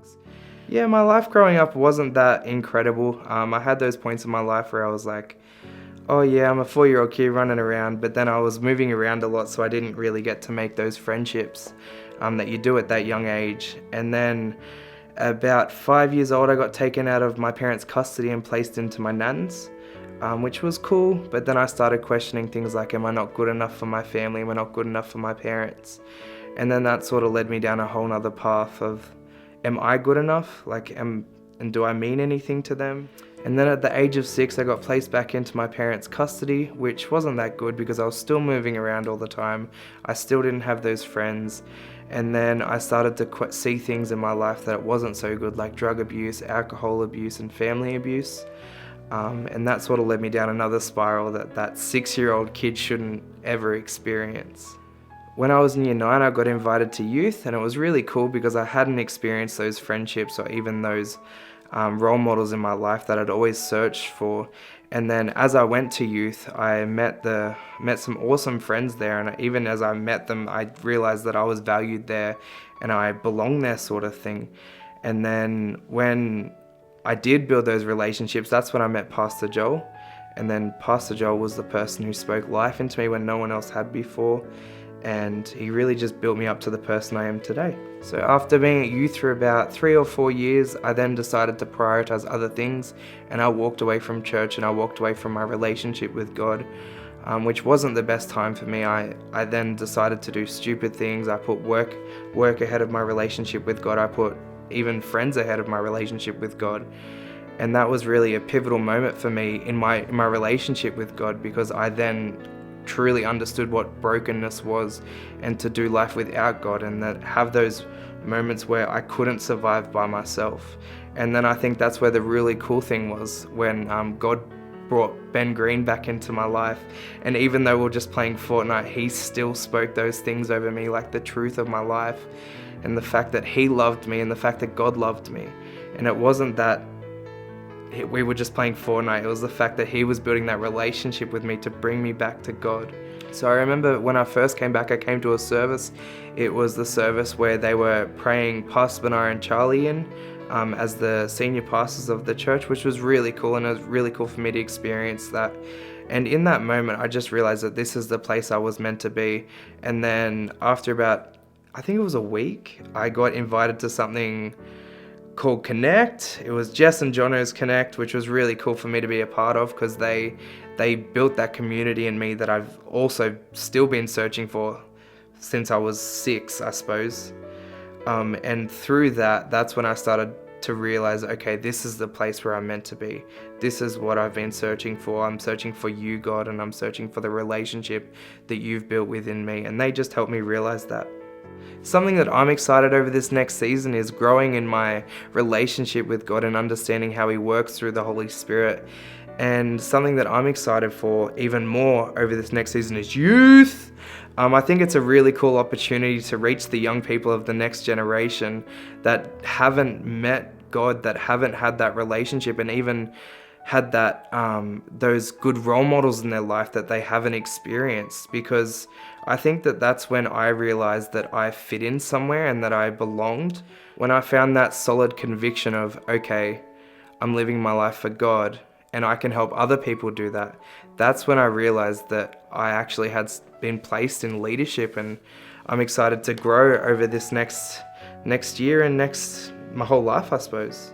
things. Yeah, my life growing up wasn't that incredible. I had those points in my life where I was like, oh yeah, I'm a 4-year-old kid running around, but then I was moving around a lot, so I didn't really get to make those friendships that you do at that young age. And then about 5 years old, I got taken out of my parents' custody and placed into my nan's, which was cool. But then I started questioning things like, am I not good enough for my family? Am I not good enough for my parents? And then that sort of led me down a whole nother path of, am I good enough? And do I mean anything to them? And then at the age of 6, I got placed back into my parents' custody, which wasn't that good because I was still moving around all the time. I still didn't have those friends. And then I started to see things in my life that it wasn't so good, like drug abuse, alcohol abuse, and family abuse. And that sort of led me down another spiral that 6-year-old kid shouldn't ever experience. When I was in year 9, I got invited to youth, and it was really cool because I hadn't experienced those friendships or even those role models in my life that I'd always searched for. And then as I went to youth, I met some awesome friends there, and even as I met them, I realized that I was valued there and I belonged there, sort of thing. And then when I did build those relationships, that's when I met Pastor Joel. And then Pastor Joel was the person who spoke life into me when no one else had before. And he really just built me up to the person I am today. So after being at youth for about 3 or 4 years, I then decided to prioritize other things, and I walked away from church and I walked away from my relationship with God, which wasn't the best time for me. I then decided to do stupid things. I put work ahead of my relationship with God. I put even friends ahead of my relationship with God. And that was really a pivotal moment for me in my relationship with God, because I then truly understood what brokenness was, and to do life without God, and that have those moments where I couldn't survive by myself. And then I think that's where the really cool thing was when God brought Ben Green back into my life. And even though we were just playing Fortnite, he still spoke those things over me, like the truth of my life and the fact that he loved me and the fact that God loved me. And it wasn't that we were just playing Fortnite, it was the fact that he was building that relationship with me to bring me back to God. So I remember when I first came back, I came to a service. It was the service where they were praying Pastor Benar and Charlie in as the senior pastors of the church, which was really cool, and it was really cool for me to experience that. And in that moment, I just realized that this is the place I was meant to be. And then after about, I think it was a week, I got invited to something called Connect. It was Jess and Jono's Connect, which was really cool for me to be a part of, because they built that community in me that I've also still been searching for since I was 6, I suppose. And through that's when I started to realize, okay, this is the place where I'm meant to be. This is what I've been searching for. I'm searching for you, God, and I'm searching for the relationship that you've built within me. And they just helped me realize that. Something that I'm excited over this next season is growing in my relationship with God and understanding how He works through the Holy Spirit. And something that I'm excited for even more over this next season is youth. I think it's a really cool opportunity to reach the young people of the next generation that haven't met God, that haven't had that relationship, and even had that those good role models in their life that they haven't experienced. Because I think that's when I realized that I fit in somewhere and that I belonged. When I found that solid conviction of, okay, I'm living my life for God and I can help other people do that, that's when I realized that I actually had been placed in leadership. And I'm excited to grow over this next year and my whole life, I suppose.